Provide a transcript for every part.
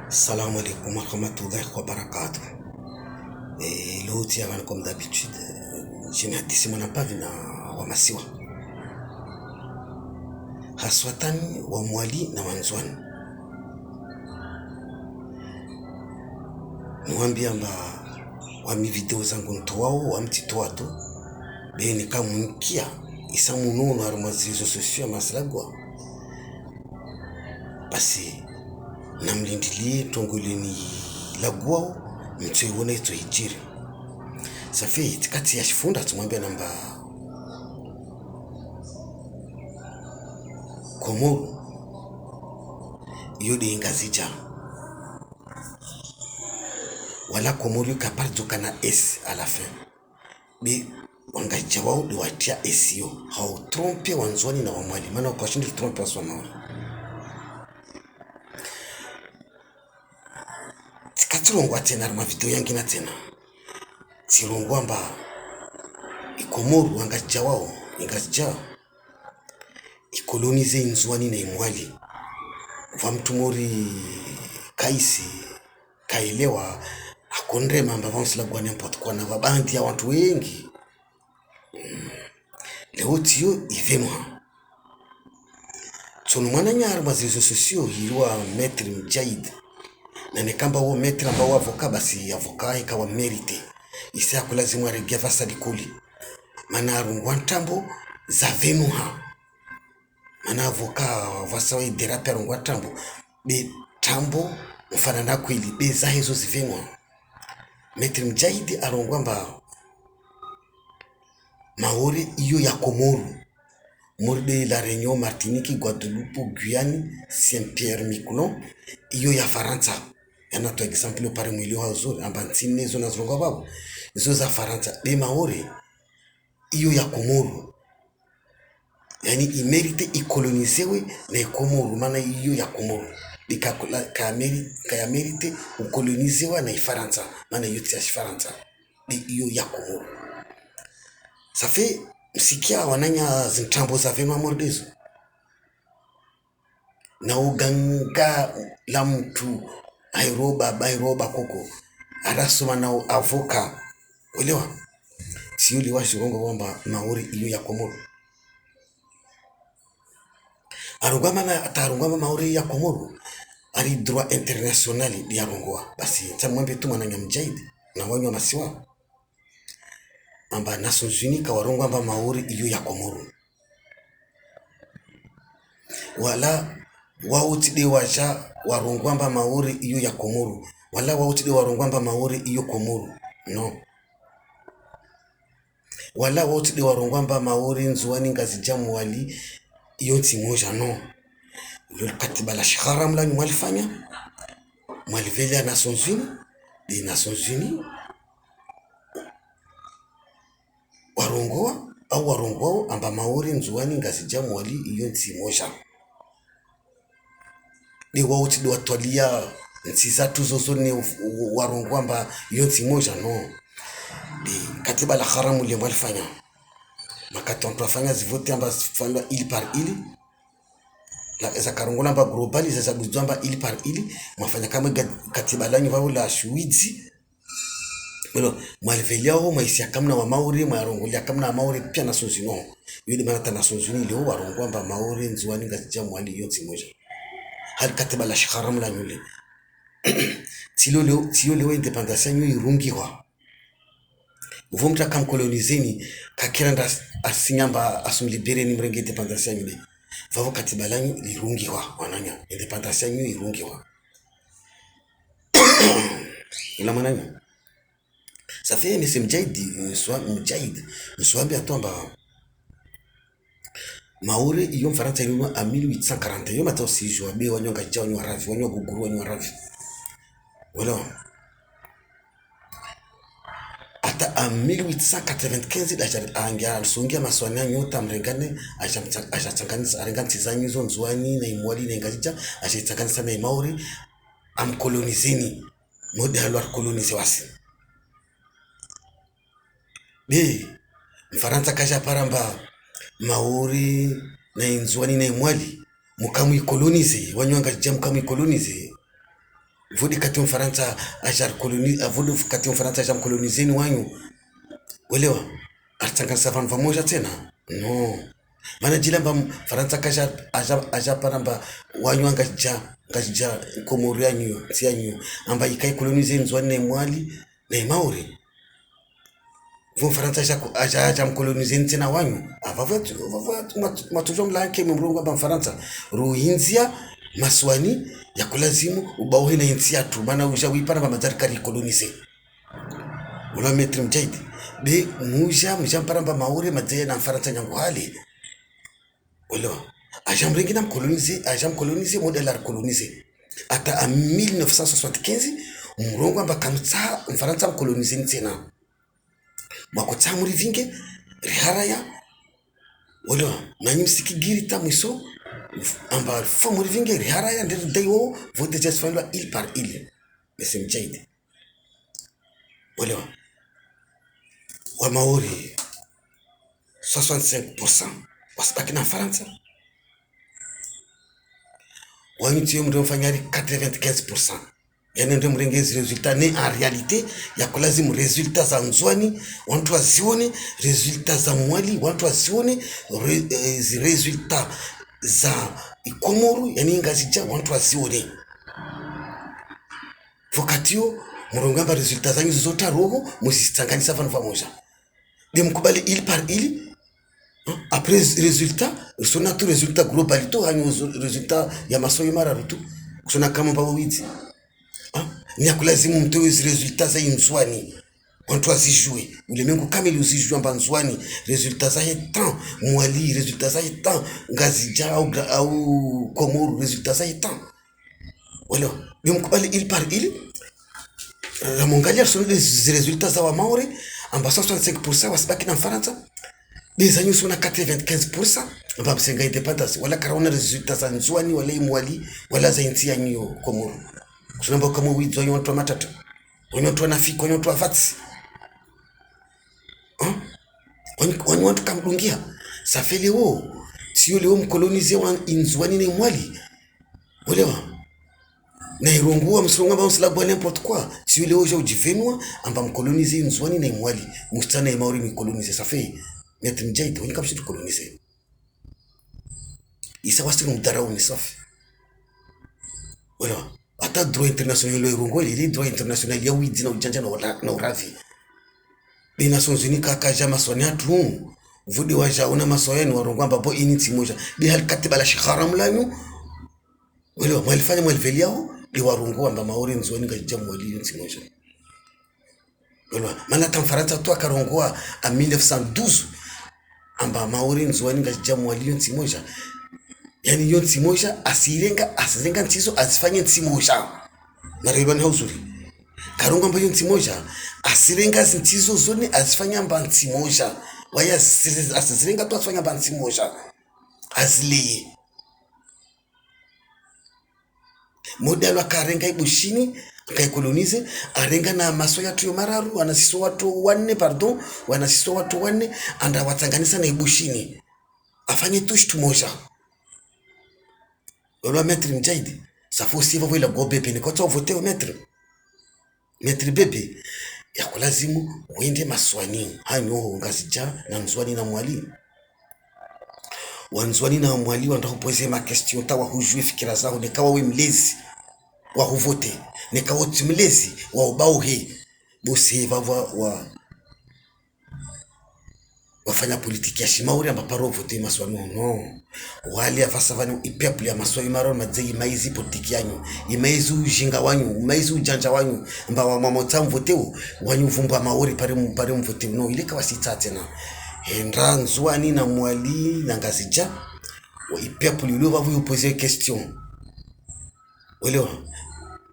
Salam alaikum wa rahmatullahi wa barakatuh. Et l'autre, avant, comme d'habitude, je n'ai mon ampavi na wamasiwa. Haswatani wa mwali na wanzwani. Nwambia mba wami video zangu ntowao wa mtitoa tu. Beni kama mkia isa munono harumazizo sosio maslagwa. Basi namlindilie tongoleni lagwao mtwe wona ito hijiri. Safi tikati ya shifunda tumwambia namba Komoro yode ingazija wala Komoro yukapardo kana S à la fin bi wangaja wao de watia S yo hao trompe wanzwani na wamwali maana kwa shindi trompe wa swamauri tikatulongwa tena ma video yangina tena silongwa mba Komoro wangaja wao ingazija ikolonize inzwani na imwali va mtumori kaisi kaelewa akondre mamba vansila kwa n'importe quoi na vabandi ya watu wengi leo tiyo ivenwa tsono mwana nyara mazizo sosio hirwa maître Mjaid na nekamba wo maître amba wa avocat basi avocat ikawa mérité isi akulazimu aregia vasa dikuli mana arungwa ntambo za venwa mana avoka vasa wa derape arungwa tambo be tambo mfanana kweli be za hizo zivenwa Maître Mjaid arongwa mba Maori iyo ya Komoro Morde la Réunion, Martinique, Guadeloupe, Guyane, Saint-Pierre, Miquelon iyo ya Faransa yana to example pare mwili wa uzuri amba ntine zo nazronga babo zo za Faransa be Maori iyo ya Komoro yani imerite ikolonisewe na Komoro mana iyo ya Komoro bikakula ka merite ukolonisewa na Faransa mana yote ya Faransa bi iyo ya Komoro. Ça fait msikia wananya zintambo za vema mordezo na uganga la mtu airoba koko arasoma na avoka uelewa si yule wa shirongo kwamba Maori iyo ya Komoro arungama na atarungama Maori ya Komoro ari droit international ya rongoa basi tamwambie tu mwananya Mjaid na wanyo masiwa amba Nations Unies kawarongo amba Maori iyo ya Komoro wala wautide wacha warongo amba Maori iyo ya Komoro wala wautide warongo amba Maori iyo Komoro no wala wautide warongo amba Maori nzuani ngazijamu wali iyo timoja no katiba la shikharam la mwalifanya mwalivele Nations Unies di Nations Unies warongoa au warongoa amba Maori nzuani ngazijamu wali iyo timoja ni wauti do atwalia nsiza tuzo zone warongoa amba iyo timoja no di katiba la haramu le mwalifanya makati wafanya zivote amba fanywa ili par ili la za karongola amba globali za buzwa amba ili par ili mwafanya kama katiba lanyu vao la Shuizi Melo mwalivelia ho maisia kamna wa Maori mwarongolia kamna wa Maori pia Nations Unies yule manata Nations Unies leo warongoa amba Maori nzuani ngazijamu wali iyo timoja hali katiba la shikharam la nyule tiyo leo independence nyu irungiwa uvumta kam kolonizeni kakiranda asinyamba asumlibere ni mrenge independence nyule vavo katiba la nyu irungiwa wananya independence nyu irungiwa ila mananya ça fait mais c'est Mjaid Mswambi atomba Maori iyo Mfaransa ilikuwa a 1840 yo mata usijua be wanyonga jao ni waravi wanyo guguru wanyo waravi wala ata a 1895 dacha angia alsungia maswania nyota mrengane achanganisa arenganti zanyi zo nzuani na imwali na ingajija achanganisa na Maori am kolonizeni modelo ar kolonize wasi be Mfaransa kasha paramba Maori na inzuani na imwali mukamu ikolonize wanyanga jam kamu ikolonize vodi kati mfaransa ajar koloni vodi kati mfaransa ajar kolonizeni wanyu welewa artanga savan vamoja tena no mana jilamba faransa kasha aja paramba wanyu ngajja komoria nyu sianyu amba ikai kolonize nzwane mwali na maori vo faransa aja mkolonize tena wanyu avavatu matujom lanke mrongo ba faransa ruhinzia maswani ya kulazimu ubauhe na insia tu mana ujawipana ba madarikari kolonize wala metri mjaidi be muja paramba maori madze na faransa nyangu hali wala ajam ringina mkolonize model ar colonize ata a 1975 mrongo amba kamtsa mfaransa mkolonize tena makotsa muri vinge riharaya wala nanyi msikigiri tamwiso amba fo muri vinge riharaya ndir daiwo vote just falwa il par il mais mjaidi wala wa maori 65% wasibaki na Faransa wanyu mdo mfanyari 95%. Yani ndio mrengezi resultat ne en réalité ya kulazimu resultat za nzwani watu wazione, resultat za mwali watu wazione, resultat za ikomoro yani ngazija watu wazione. Fokatio murongamba resultat zanyu zote roho musitsanganisa vanhu pamoja. Demkubali il par il. Après résultat, sona tu résultat globalito hanyo résultat ya masoyo mararutu kusona kama mbawo wizi ni akulazimu mtoe résultat za inzwani watu wasijue ulimwengu kamili usijue amba nzwani résultat za yetan mwali résultat za yetan ngazija au komoro résultat za yetan wala bimkubali il par il la mongalia sont les résultats za wa maori amba 65% wasibaki na Faransa. Les agneaux sont à 95%. On va se gagner indépendance. Voilà car on a des résultats en Zouani, voilà Imwali, voilà Zainti agneau comme je n'ai pas comme oui, on toi matata. On toi nafi, on toi vats. On want comme lungia. Ça fait les hauts. Si on les hommes colonisés en Zouani et Mwali. Voilà. Na irungu amsonga ba usla bwa n'importe quoi. Si on les hauts du Vénois, on va me coloniser en Zouani et Mwali. Mustana et Maori me coloniser. Ça fait. Maître Mjaito, on est comme si tu colonisais. Il s'est resté dans le Daraouni, sauf. Voilà. Ata droit international, le Rongo, il est droit international, il y a oui, dina ujanja na uravi. Les Nations Unies, kaka maswani hatu. Vudi waja una maswani wa Rongo ambapo initi moja. Bi hal katiba la shikharam lanyu. Wala, mwalifanya mwaliveliao, li wa Rongo amba maori nzwani kajija mwali initi moja. Wala, malata mfaransa tu akarongoa a 1912. Amba maori nzwani ngajija mwali yonti moja. Yani yonti moja asirenga ntizo asifanye nti moja. Maribani hauzuri. Karongo amba yonti moja asirenga ntizo zoni asifanye amba nti moja. Waya asirenga tu asifanye amba nti moja. Azli. Modelo akarenga ibushini kaikolonize arenga na masoya tuyo mararu wanasiso watu wanne anda watanganisa na ibushini afanye tush tumoja wala metri mjaidi safo siva vile gobe ni kwa vote o metri bebe ya kulazimu uende maswani hanyo ngazija na nzwani na mwali wanzwani na mwali wanda kupoze ma question ta wa hujue fikira zao ni kawa we mlezi wa huvote ni kawa tumlezi wa ubao hii bosi wa wafanya politiki ya shimauri amba paro vote maswani no wali afasavani ipeple ya maswani maro madzei maizi politiki yanyu imaizi ujinga wanyu imaizi ujanja wanyu amba wa mamota mvoteo wanyu vumba maori pare mvoteo no ile kawa sitate na hendra nzwani na mwali na ngazija wa ipeple ilo vavu poser question wale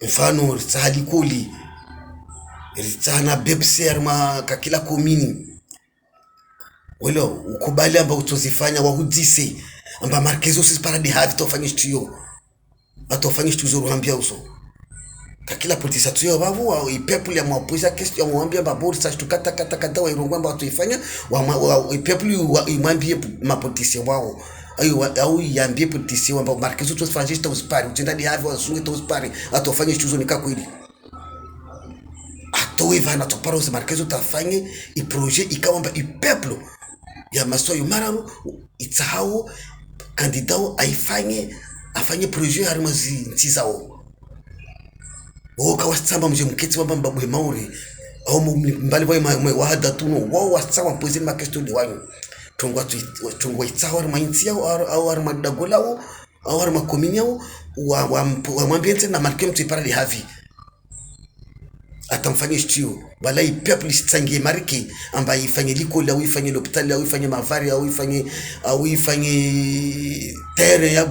mfano ritali kuli ritana bebser ma kakila komini wala ukubali amba utozifanya wahudise amba markezo sisi paradi havi tofanya shtuyo atofanya shtuyo zuru hambia uso kakila politisa tuyo babu wa ipeple ya mwapoza kesti ya mwambia babori sa shtukata wa irongo amba watuifanya wa ipeple wa imambie mapolitisi wao au yambie politisi wamba markezo to fanje sta uspari utenda di havi wazungu to uspari atofanye chuzo nikakwili atoiva na toparo za markezo tafanye i projet ikawamba i peuple ya masoyo marano itsahau kandidao afanye projet harimazi ntizao woka wasamba mje mketi wamba mbabwe mauri au mbali wa wahada tuno wao wasawa mpozini makesto de wanyu tungwa itsahau maintia au harima dagolao au harima kominiao wa mwambiente na malkem tuipara li havi atamfanye stio wala ipeple tsangie mariki amba ifanye likola au ifanye l'hôpital au ifanye mavari au ifanye terre ya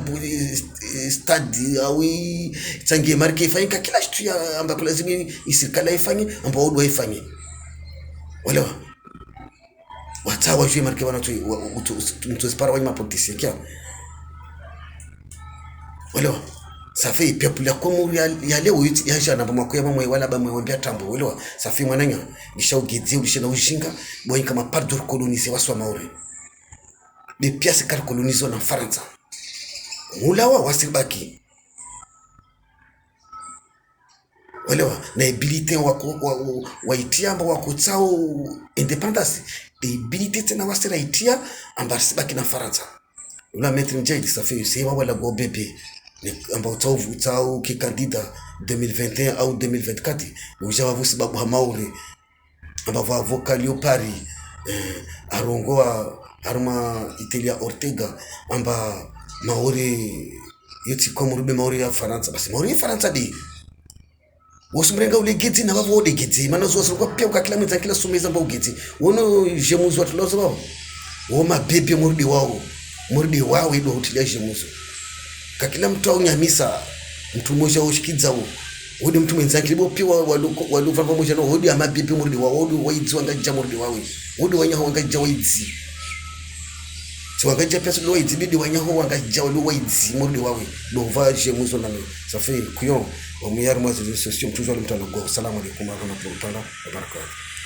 stade au tsangie mariki ifanye kila kitu amba lazima isikala ifanye amba odo ifanye wala watawa juu mariki wana tu spara wa mapolisi kia wala safi peuple comme ya leo ya jana ba makoya ba wala ba mwambia tambo welewa safi mwananya nishaugizi ulishana ujinga boy kama pardon coloniser waswa maore de pièces car coloniser na Faransa mulawa wasibaki welewa na abilité wa itiamba wa kutsao independence abilité tena wasira itia ambasibaki na Faransa una mettre nje safi sewa wala go bébé amba utau kikandida 2021 au 2024 ujawa vusi babu hamauri amba vokalio pari arongoa arma Italia Ortega amba maori yeti komurube maori ya Faransa basi maori ya Faransa di usumrenga ulegeti na bavo ulegeti mana zo kwa pia ukakila mita kila sumeza mba ugeti wono jemuzo atlozo babo woma bebe murdi wao ido hutilia jemuzo kakila mtu au nyamisa mtu mmoja ushikiza wodi mtu mwenzake libo pia walu pamoja na wodi amabibi murdi wa wodi waizi wangaja murdi wawe wodi wanyaho wangaja waizi so wangaja pesa lo waizi bidi wanyaho wangaja waizi murdi wawe do vaje muzo na safi kuyo omuyar mwazi sio mtu zalo mtana go salamu alaykum wa rahmatullahi wa barakatuh.